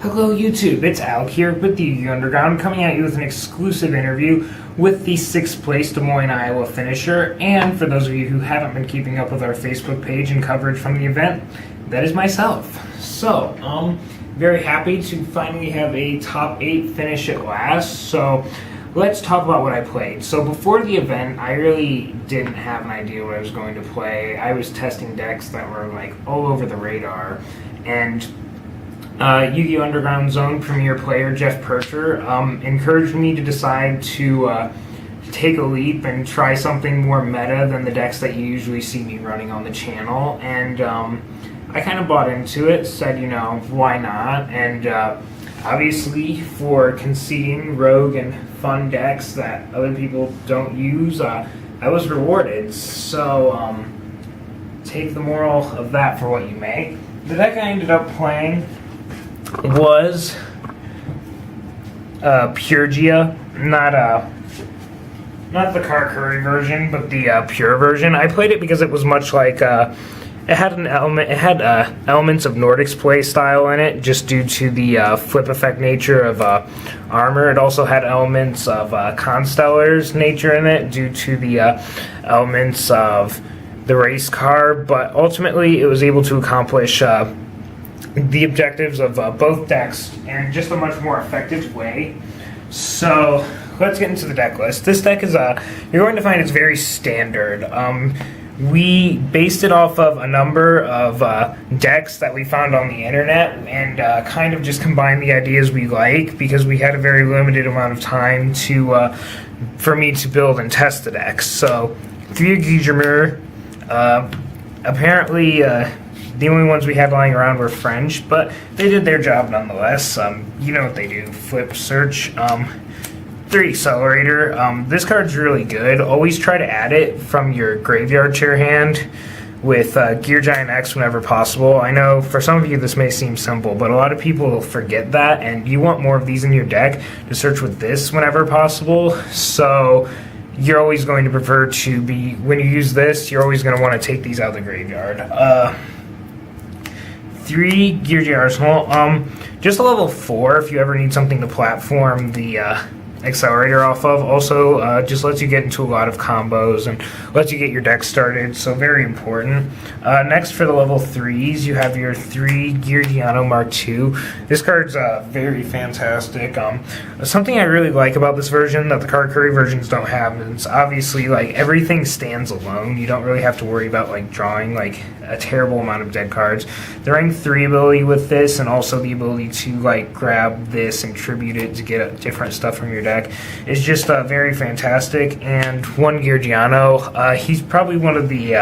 Hello YouTube, it's Alec here with the Yu-Gi-Oh! Underground, coming at you with an exclusive interview with the 6th place Des Moines, Iowa finisher. And for those of you who haven't been keeping up with our Facebook page and coverage from the event, that is myself. So, very happy to finally have a top 8 finish at last. So, let's talk about what I played. So before the event, I really didn't have an idea what I was going to play. I was testing decks that were like all over the radar. And Yu-Gi-Oh! Underground Zone premier player Jeff Purcher encouraged me to decide to take a leap and try something more meta than the decks that you usually see me running on the channel. And I kind of bought into it, said, you know, why not? And obviously, for conceding rogue and fun decks that other people don't use, I was rewarded. So take the moral of that for what you may. The deck I ended up playing was Puregia, not the Curry version, but the pure version. I played it because it was much like it had elements of Nordic's play style in it, just due to the flip effect nature of armor. It also had elements of Constellar's nature in it, due to the elements of the race card. But ultimately, it was able to accomplish the objectives of both decks in just a much more effective way. So let's get into the deck list. This deck is you're going to find it's very standard. We based it off of a number of decks that we found on the internet and kind of just combined the ideas we like, because we had a very limited amount of time to for me to build and test the decks. So 3 Guillermo, apparently the only ones we had lying around were French, but they did their job nonetheless. You know what they do, flip, search. 3 Accelerator. This card's really good. Always try to add it from your graveyard to your hand with Gear Giant X whenever possible. I know for some of you this may seem simple, but a lot of people forget that, and you want more of these in your deck to search with this whenever possible. So you're always going to prefer to be, when you use this, you're always going to want to take these out of the graveyard. 3 Gear G Arsenal. Just a level 4 if you ever need something to platform the Accelerator off of. Also, just lets you get into a lot of combos and lets you get your deck started, so very important. Next, for the level 3s, you have your 3 Giorgiano Mark II. This card's very fantastic. Something I really like about this version that the Curry versions don't have is obviously like everything stands alone. You don't really have to worry about like drawing like a terrible amount of dead cards. The rank 3 ability with this, and also the ability to like grab this and tribute it to get different stuff from your deck, is just very fantastic. And 1 Giorgiano, he's probably one of the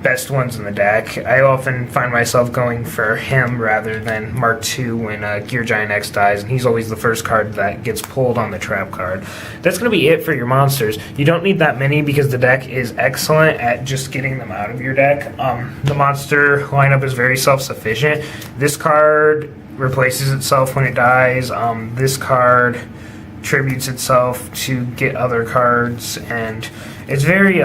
best ones in the deck. I often find myself going for him rather than Mark II when Gear Giant X dies, and he's always the first card that gets pulled on the trap card. That's going to be it for your monsters. You don't need that many because the deck is excellent at just getting them out of your deck. The monster lineup is very self-sufficient. This card replaces itself when it dies. This card tributes itself to get other cards, and it's very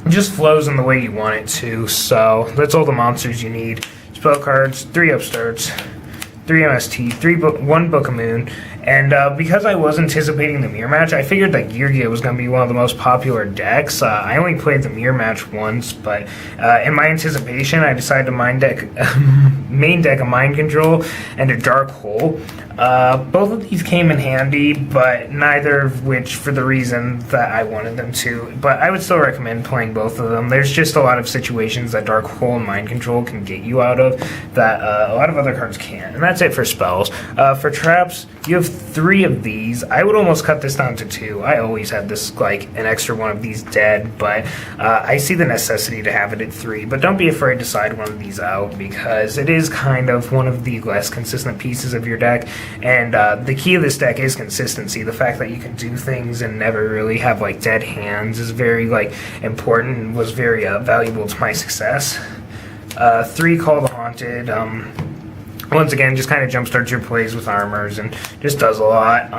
just flows in the way you want it to. So that's all the monsters you need. Spell cards, 3 upstarts, 3 MST, 1 Book of Moon. And because I was anticipating the mirror match, I figured that Georgia was going to be one of the most popular decks. I only played the mirror match once, but in my anticipation, I decided to main deck a Mind Control and a Dark Hole. Both of these came in handy, but neither of which for the reason that I wanted them to. But I would still recommend playing both of them. There's just a lot of situations that Dark Hole and Mind Control can get you out of that a lot of other cards can't. And that's it for spells. For traps, you have 3 of these. I would almost cut this down to 2. I always had this, like, an extra one of these dead, but I see the necessity to have it at 3. But don't be afraid to side one of these out, because it is kind of one of the less consistent pieces of your deck. And the key of this deck is consistency. The fact that you can do things and never really have like dead hands is very like important and was very valuable to my success. 3 Call the Haunted. Once again, just kind of jumpstarts your plays with armors and just does a lot.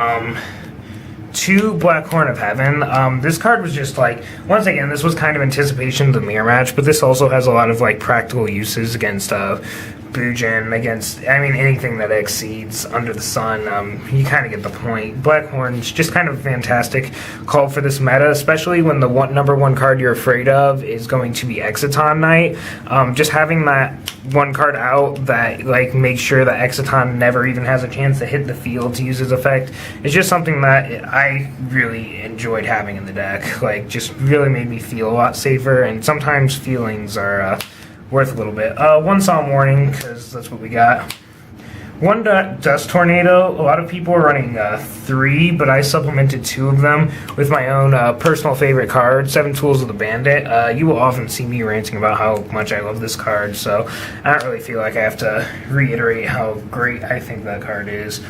2 Black Horn of Heaven. This card was just like, once again, this was kind of anticipation of the mirror match, but this also has a lot of like practical uses against Bujin against, I mean, anything that exceeds Under the Sun. You kind of get the point. Blackhorn's just kind of a fantastic call for this meta, especially when the number one card you're afraid of is going to be Exciton Knight. Just having that one card out that like makes sure that Exciton never even has a chance to hit the field to use his effect is just something that I really enjoyed having in the deck. Like, just really made me feel a lot safer, and sometimes feelings are worth a little bit. One Solemn Warning, because that's what we got. One Dust Tornado. A lot of people are running 3, but I supplemented 2 of them with my own personal favorite card, 7 Tools of the Bandit. You will often see me ranting about how much I love this card, so I don't really feel like I have to reiterate how great I think that card is.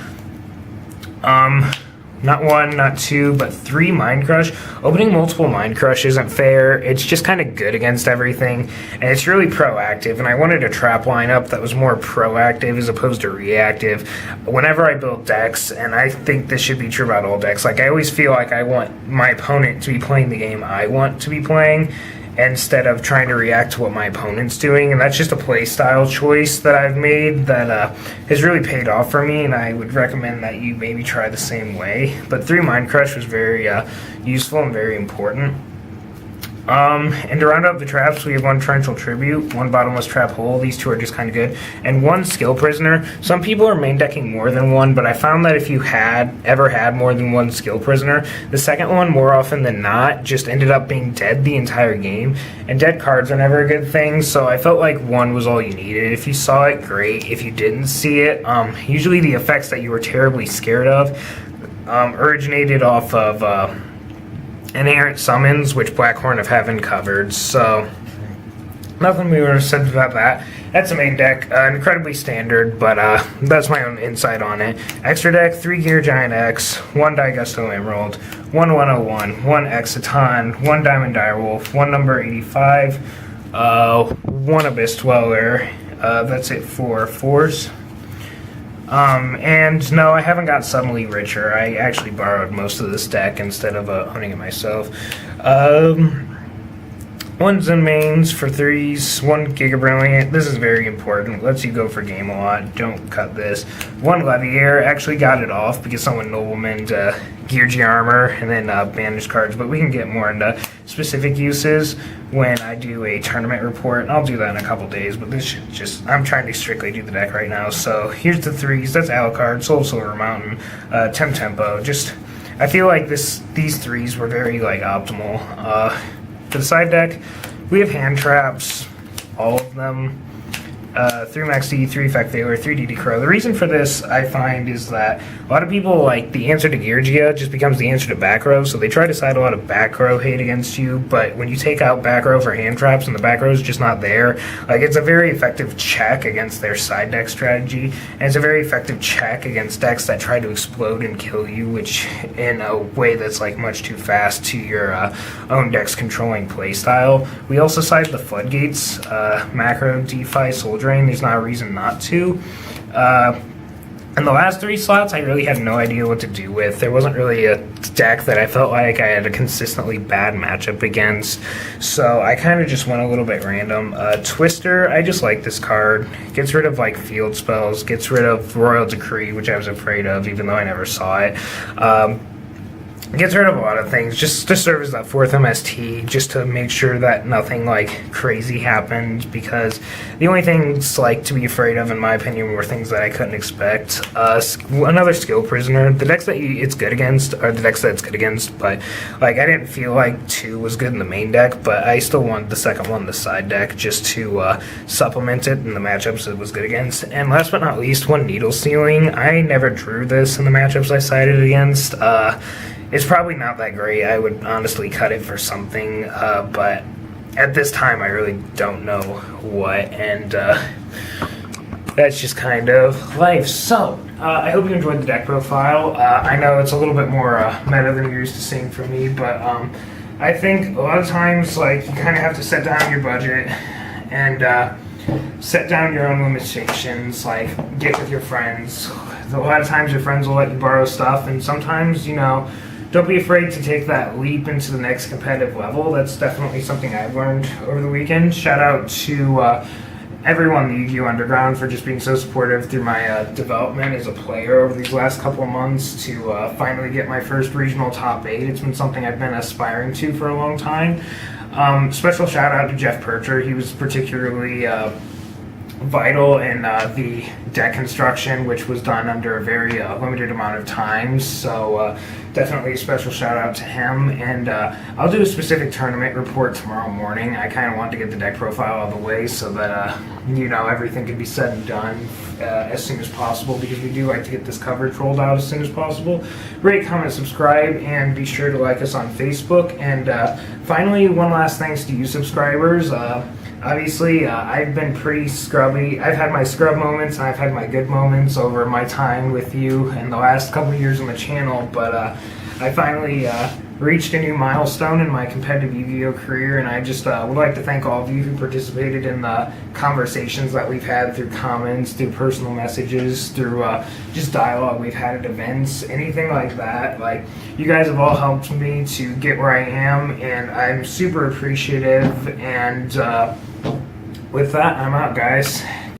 Not 1, not 2, but 3 Mind Crush. Opening multiple Mind Crush isn't fair. It's just kind of good against everything, and it's really proactive, and I wanted a trap lineup that was more proactive as opposed to reactive whenever I build decks, and I think this should be true about all decks. Like, I always feel like I want my opponent to be playing the game I want to be playing, instead of trying to react to what my opponent's doing, and that's just a play style choice that I've made that has really paid off for me, and I would recommend that you maybe try the same way. But 3 Mind Crush was very useful and very important. And to round out the traps, we have 1 Torrential Tribute, 1 Bottomless Trap Hole. These 2 are just kind of good. And 1 Skill Prisoner. Some people are main decking more than 1, but I found that if you ever had more than 1 Skill Prisoner, the second one, more often than not, just ended up being dead the entire game. And dead cards are never a good thing, so I felt like 1 was all you needed. If you saw it, great. If you didn't see it, usually the effects that you were terribly scared of originated off of Inherent Summons, which Blackhorn of Heaven covered, so nothing we would have said about that. That's a main deck, incredibly standard, but that's my own insight on it. Extra deck, 3 Gear Giant X, 1 Daigusto Emerald, 1 101, 1 Exciton, 1 Diamond Direwolf, 1 number 85, 1 Abyss Dweller. That's it for 4s. And no, I haven't got Suddenly Richer. I actually borrowed most of this deck instead of owning it myself. 1 Zen Mains for 3s, 1 Giga Brilliant. This is very important. Lets you go for game a lot. Don't cut this. 1 Leviair. Actually got it off because someone noblemaned Gear G Armor and then banished cards, but we can get more into specific uses when I do a tournament report, and I'll do that in a couple days, but this should just, I'm trying to strictly do the deck right now. So here's the 3s. That's Alucard, Soul of Silver Mountain, Tempo. Just, I feel like these 3s were very like optimal. For the side deck, we have hand traps, all of them. 3 Max D, 3 Effect Failure, 3 DD Crow. The reason for this, I find, is that a lot of people, like, the answer to Geargia just becomes the answer to back row, so they try to side a lot of back row hate against you, but when you take out back row for hand traps and the back row is just not there, like, it's a very effective check against their side deck strategy, and it's a very effective check against decks that try to explode and kill you, which, in a way that's, like, much too fast to your own deck's controlling playstyle. We also side the Floodgates, Macro, DeFi, Soul Drain. There's not a reason not to. In the last 3 slots, I really had no idea what to do with. There wasn't really a deck that I felt like I had a consistently bad matchup against, so I kind of just went a little bit random. Twister, I just like this card. Gets rid of like field spells, gets rid of Royal Decree, which I was afraid of, even though I never saw it. Gets rid of a lot of things, just to serve as that 4th MST, just to make sure that nothing like crazy happened, because the only things like to be afraid of, in my opinion, were things that I couldn't expect. Another Skill Prisoner. The decks that it's good against are the decks that it's good against, but like I didn't feel like 2 was good in the main deck, but I still wanted the second one, the side deck, just to supplement it in the matchups it was good against. And last but not least, 1 Needle Stealing. I never drew this in the matchups I sided against. It's probably not that great. I would honestly cut it for something, but at this time I really don't know what, and that's just kind of life. So, I hope you enjoyed the deck profile. I know it's a little bit more meta than you're used to seeing from me, but I think a lot of times like you kind of have to set down your budget and set down your own limitations, like get with your friends. A lot of times your friends will let you borrow stuff, and sometimes, you know, don't be afraid to take that leap into the next competitive level. That's definitely something I've learned over the weekend. Shout out to everyone in the Yu-Gi-Oh! Underground for just being so supportive through my development as a player over these last couple of months to finally get my first regional top 8. It's been something I've been aspiring to for a long time. Special shout out to Jeff Percher. He was particularly vital in the deck construction, which was done under a very limited amount of time. So definitely a special shout out to him. And I'll do a specific tournament report tomorrow morning. I kind of want to get the deck profile out of the way so that everything can be said and done as soon as possible, because we do like to get this coverage rolled out as soon as possible. Rate, comment, subscribe, and be sure to like us on Facebook. And finally, one last thanks to you subscribers. Obviously, I've been pretty scrubby. I've had my scrub moments and I've had my good moments over my time with you in the last couple of years on the channel, but I finally reached a new milestone in my competitive Yu-Gi-Oh! Career, and I just would like to thank all of you who participated in the conversations that we've had through comments, through personal messages, through just dialogue we've had at events, anything like that. Like, you guys have all helped me to get where I am, and I'm super appreciative. And with that, I'm out, guys.